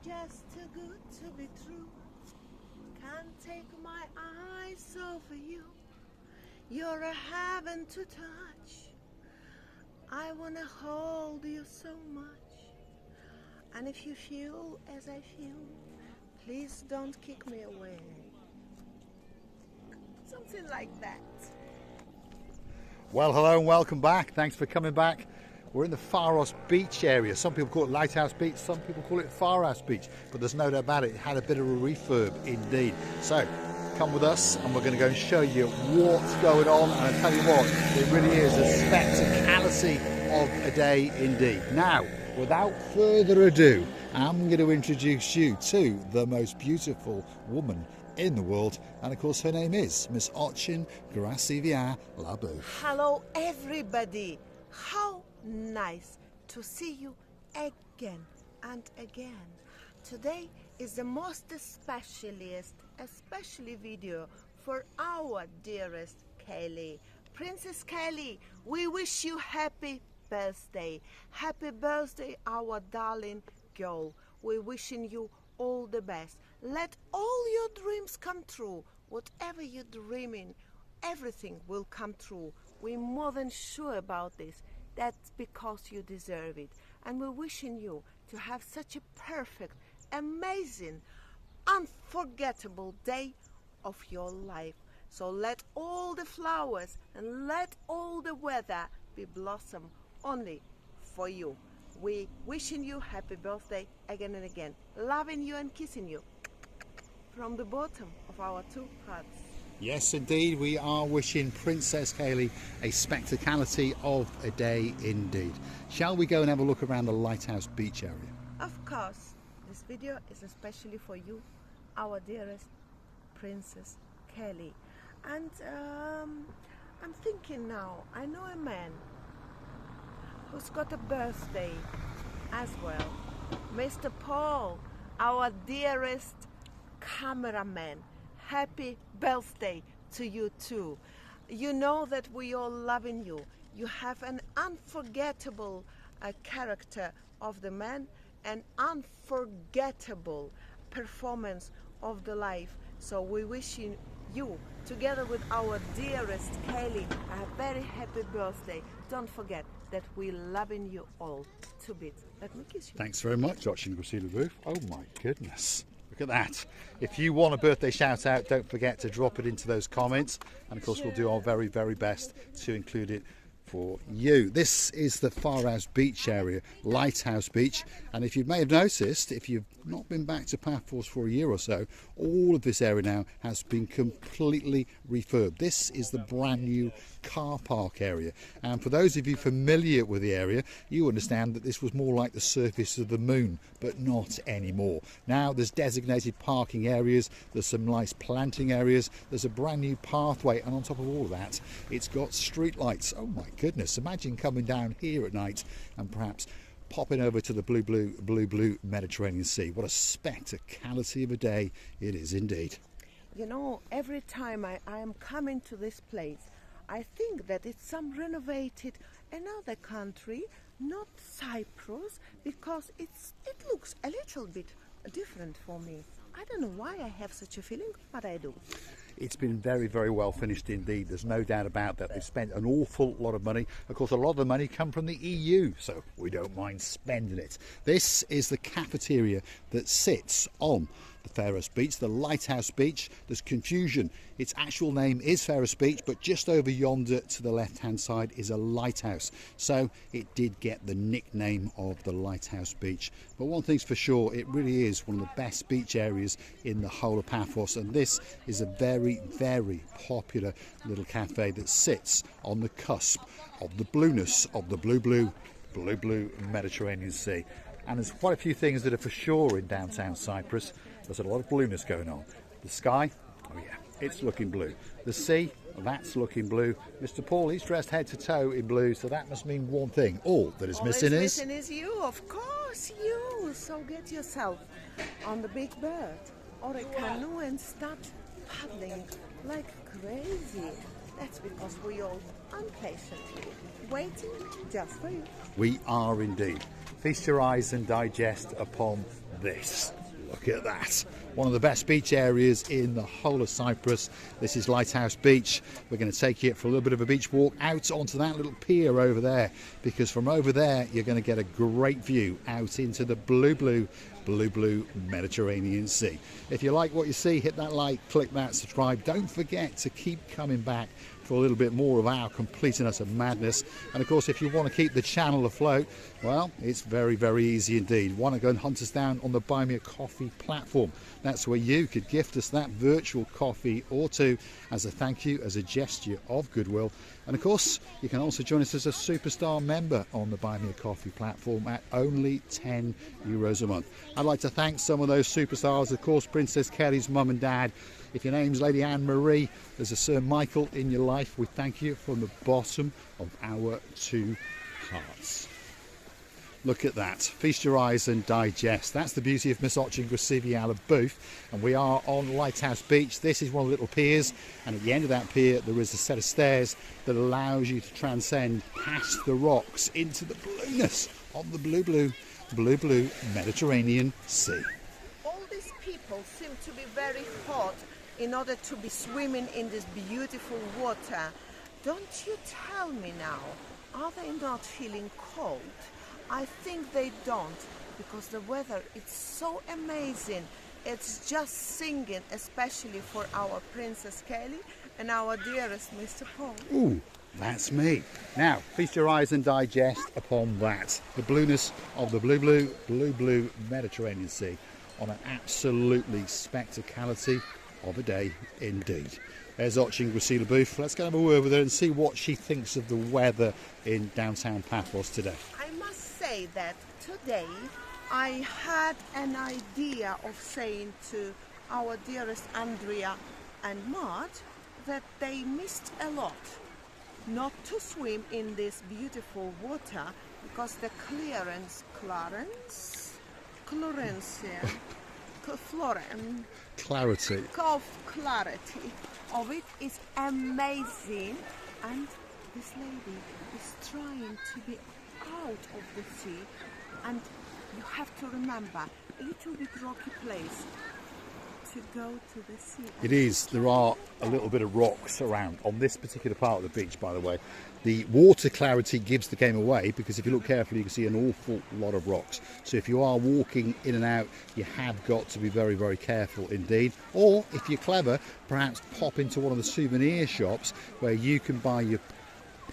just too good to be true. Can't take my eyes off of you. You're a heaven to touch. I wanna hold you so much. And if you feel as I feel, please don't kick me away. Something like that. Well, hello and welcome back. Thanks for coming back. We're in the Paphos Beach area. Some people call it Lighthouse Beach, some people call it Paphos Beach, but there's no doubt about it, it had a bit of a refurb indeed. So come with us and we're going to go and show you what's going on, and I tell you what, it really is a spectacality of a day indeed. Now, without further ado, I'm going to introduce you to the most beautiful woman in the world, and of course her name is Miss Ochin Gracivia Labouf. Hello everybody, how nice to see you again and again. Today is the most especially video for our dearest Kaylee. Princess Kaylee, we wish you happy birthday. Happy birthday, our darling girl. We're wishing you all the best. Let all your dreams come true. Whatever you're dreaming, everything will come true. We're more than sure about this. That's because you deserve it. And we're wishing you to have such a perfect, amazing, unforgettable day of your life. So let all the flowers and let all the weather be blossom only for you. We wishing you happy birthday again and again. Loving you and kissing you from the bottom of our two hearts. Yes, indeed, we are wishing Princess Kaylee a spectacality of a day indeed. Shall we go and have a look around the Lighthouse Beach area? Of course, this video is especially for you, our dearest Princess Kaylee. And I'm thinking now, I know a man who's got a birthday as well. Mr. Paul, our dearest cameraman. Happy birthday to you too. You know that we all loving you. You have an unforgettable character of the man, an unforgettable performance of the life. So we wishing you, together with our dearest Kaylee, a very happy birthday. Don't forget that we loving you all to bits. Let me kiss you. Thanks very much, Ochin Gracivia Labouf. Oh my goodness. Look at that. If you want a birthday shout out, don't forget to drop it into those comments. And of course, we'll do our very, very best to include it for you. This is the Paphos Beach area, Lighthouse Beach. And if you may have noticed, if you've not been back to Paphos for a year or so, all of this area now has been completely refurbed. This is the brand new car park area. And for those of you familiar with the area, you understand that this was more like the surface of the moon, but not anymore. Now there's designated parking areas, there's some nice planting areas, there's a brand new pathway, and on top of all of that, it's got street lights. Oh my goodness, imagine coming down here at night and perhaps popping over to the blue Mediterranean Sea. What a spectacality of a day it is indeed. You know, every time I am coming to this place, I think that it's some renovated another country, not Cyprus, because it looks a little bit different for me. I don't know why I have such a feeling, but I do. It's been very, very well finished indeed. There's no doubt about that. They've spent an awful lot of money. Of course, a lot of the money come from the EU, so we don't mind spending it. This is the cafeteria that sits on the Paphos Beach, the Lighthouse Beach. There's confusion. Its actual name is Paphos Beach, but just over yonder to the left-hand side is a lighthouse. So it did get the nickname of the Lighthouse Beach. But one thing's for sure, it really is one of the best beach areas in the whole of Paphos. And this is a very, very popular little cafe that sits on the cusp of the blueness of the blue Mediterranean Sea. And there's quite a few things that are for sure in downtown Cyprus. There's a lot of blueness going on. The sky, oh yeah, it's looking blue. The sea, that's looking blue. Mr. Paul, he's dressed head to toe in blue, so that must mean one thing. All that is missing is you, of course, you. So get yourself on the big bird or a canoe and start paddling like crazy. That's because we all impatiently waiting just for you. We are indeed. Feast your eyes and digest upon this. Look at that. One of the best beach areas in the whole of Cyprus. This is Lighthouse Beach. We're going to take you for a little bit of a beach walk out onto that little pier over there, because from over there you're going to get a great view out into the blue Mediterranean Sea. If you like what you see, hit that like, click that subscribe. Don't forget to keep coming back for a little bit more of our complete and utter madness. And of course, if you want to keep the channel afloat, well, it's very, very easy indeed. Want to go and hunt us down on the Buy Me a Coffee platform. That's where you could gift us that virtual coffee or two as a thank you, as a gesture of goodwill. And of course, you can also join us as a superstar member on the Buy Me a Coffee platform at only €10 a month. I'd like to thank some of those superstars, of course, Princess Kelly's mum and dad. If your name's Lady Anne Marie, there's a Sir Michael in your life. We thank you from the bottom of our two hearts. Look at that. Feast your eyes and digest. That's the beauty of Miss Ochin Grasiviala booth. And we are on Lighthouse Beach. This is one of the little piers. And at the end of that pier, there is a set of stairs that allows you to transcend past the rocks into the blueness of the blue Mediterranean Sea. All these people seem to be very hot in order to be swimming in this beautiful water. Don't you tell me now, are they not feeling cold? I think they don't, because the weather is so amazing. It's just singing, especially for our Princess Kelly and our dearest Mr. Paul. Ooh, that's me. Now, feast your eyes and digest upon that. The blueness of the blue Mediterranean Sea on an absolutely spectacality of a day indeed. There's Ochin Grasiviala booth. Let's go have a word with her and see what she thinks of the weather in downtown Paphos today. I must say that today I had an idea of saying to our dearest Andrea and Mart that they missed a lot not to swim in this beautiful water, because the clarity of it is amazing, and this lady is trying to be out of the sea, and you have to remember, a little bit rocky place to go to the sea. It is. There are a little bit of rocks around on this particular part of the beach, by the way. The water clarity gives the game away, because if you look carefully you can see an awful lot of rocks. So if you are walking in and out, you have got to be very, very careful indeed. Or if you're clever, perhaps pop into one of the souvenir shops where you can buy your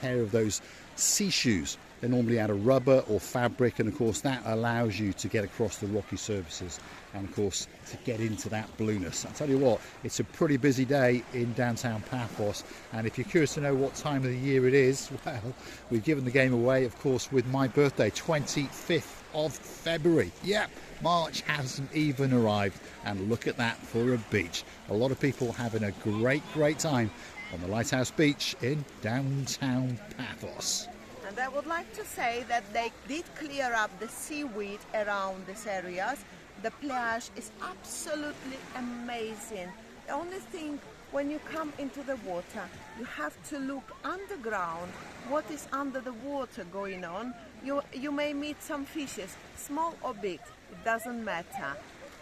pair of those sea shoes. They're normally out of rubber or fabric, and of course that allows you to get across the rocky surfaces and of course to get into that blueness. I'll tell you what, it's a pretty busy day in downtown Paphos, and if you're curious to know what time of the year it is, well, we've given the game away, of course, with my birthday, 25th of February. Yeah, March hasn't even arrived, and look at that for a beach. A lot of people having a great time on the Lighthouse Beach in downtown Paphos. And I would like to say that they did clear up the seaweed around these areas. The plage is absolutely amazing. The only thing, when you come into the water, you have to look underground, what is under the water going on. You may meet some fishes, small or big, it doesn't matter,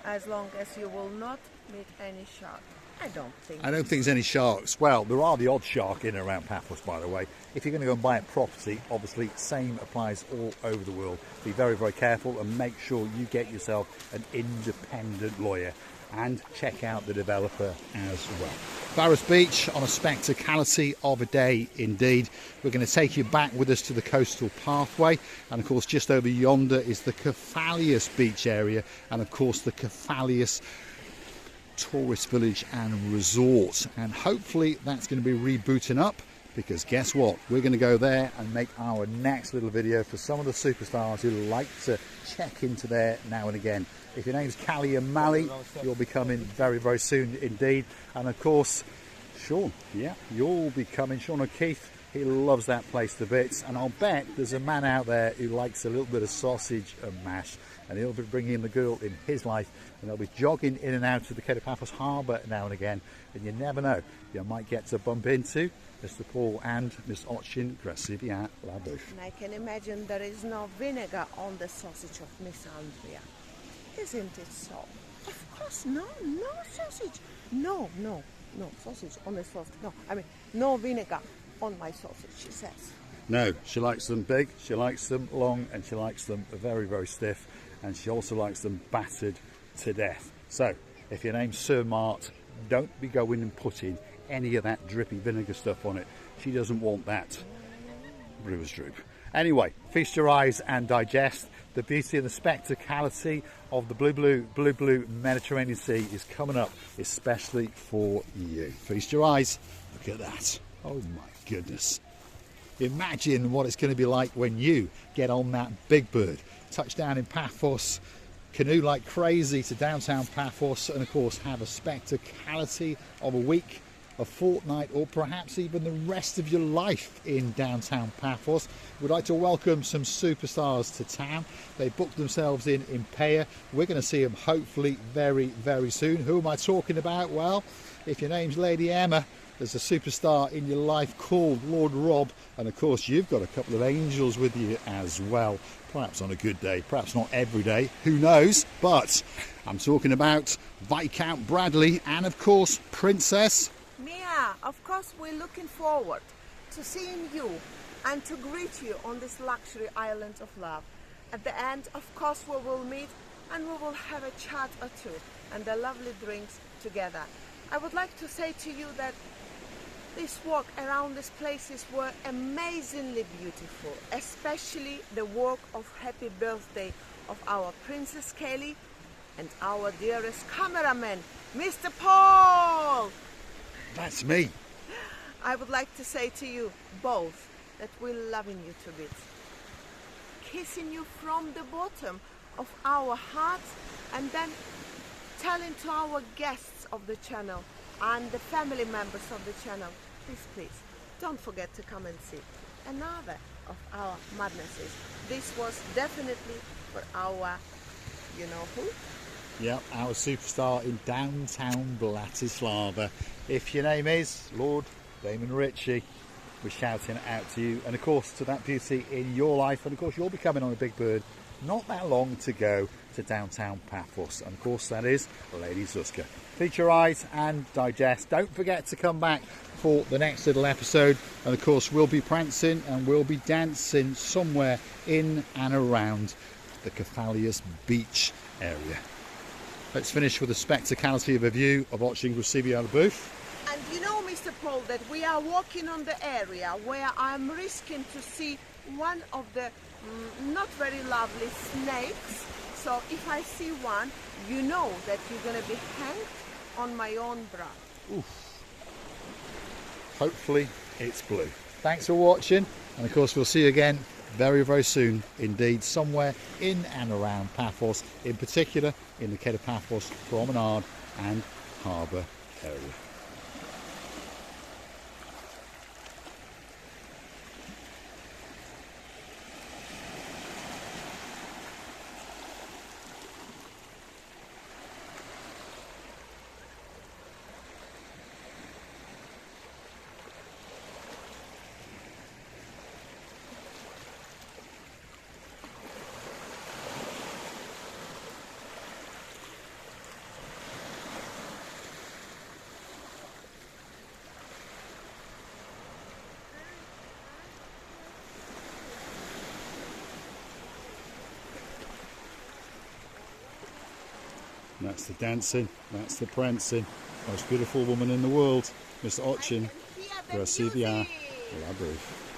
as long as you will not meet any shark. I don't think there's any sharks. Well, there are the odd shark in and around Paphos, by the way. If you're going to go and buy a property, obviously same applies all over the world. Be very, very careful and make sure you get yourself an independent lawyer, and check out the developer as well. Paphos Beach on a spectacality of a day indeed. We're going to take you back with us to the coastal pathway, and of course just over yonder is the Paphos beach area, and of course the Paphos tourist village and resort, and hopefully that's going to be rebooting up, because guess what, we're going to go there and make our next little video for some of the superstars who like to check into there now and again. If your name's Callie and Mally, you'll be coming very, very soon indeed. And of course Sean, yeah, you'll be coming. Sean O'Keefe, he loves that place to bits, and I'll bet there's a man out there who likes a little bit of sausage and mash, and he'll be bringing the girl in his life, and they'll be jogging in and out of the Paphos Harbour now and again, and you never know, you might get to bump into Mr. Paul and Miss Ochin Grasiviala. And I can imagine there is no vinegar on the sausage of Miss Andrea. Isn't it so? Of course, no sausage. No sausage on the sausage. No, I mean, no vinegar on my sausage, she says. No, she likes them big, she likes them long, and she likes them very, very stiff, and she also likes them battered to death. So, if your name's Sir Mart, don't be going and putting any of that drippy vinegar stuff on it. She doesn't want that brewer's droop. Anyway, feast your eyes and digest. The beauty and the spectacality of the blue Mediterranean Sea is coming up, especially for you. Feast your eyes. Look at that. Oh my goodness. Imagine what it's going to be like when you get on that big bird. Touchdown in Paphos, canoe like crazy to downtown Paphos, and of course have a spectacality of a week, a fortnight, or perhaps even the rest of your life in downtown Paphos. We'd like to welcome some superstars to town. They booked themselves in pier. We're going to see them hopefully very, very soon. Who am I talking about? Well, if your name's Lady Emma, there's a superstar in your life called Lord Rob, and of course you've got a couple of angels with you as well. Perhaps on a good day, perhaps not every day, who knows? But I'm talking about Viscount Bradley and of course Princess Mia. Of course we're looking forward to seeing you and to greet you on this luxury island of love. At the end, of course, we will meet and we will have a chat or two and the lovely drinks together. I would like to say to you that this walk around these places were amazingly beautiful, especially the walk of happy birthday of our Princess Kelly and our dearest cameraman, Mr. Paul. That's me. I would like to say to you both that we're loving you to bits, kissing you from the bottom of our hearts, and then telling to our guests of the channel and the family members of the channel, please, don't forget to come and see another of our madnesses. This was definitely for our, you know who? Yep, our superstar in downtown Bratislava. If your name is Lord Damon Ritchie, we're shouting out to you, and of course to that beauty in your life, and of course you'll be coming on a big bird not that long to go to downtown Paphos, and of course that is Lady Zuzka. Feed your eyes and digest. Don't forget to come back for the next little episode, and of course we'll be prancing and we'll be dancing somewhere in and around the Paphos Beach area. Let's finish with the spectacality of a view of watching Rusivia the booth. And you know, Mr. Paul, that we are walking on the area where I'm risking to see one of the not very lovely snakes. So if I see one, you know that you're going to be hanged on my own bra. Oof. Hopefully it's blue. Thanks for watching, and of course we'll see you again very, very soon indeed, somewhere in and around Paphos, in particular in the Quai de Paphos promenade and harbour area. That's the dancing, that's the prancing, most beautiful woman in the world, Miss Ochin, Rusivia la booth.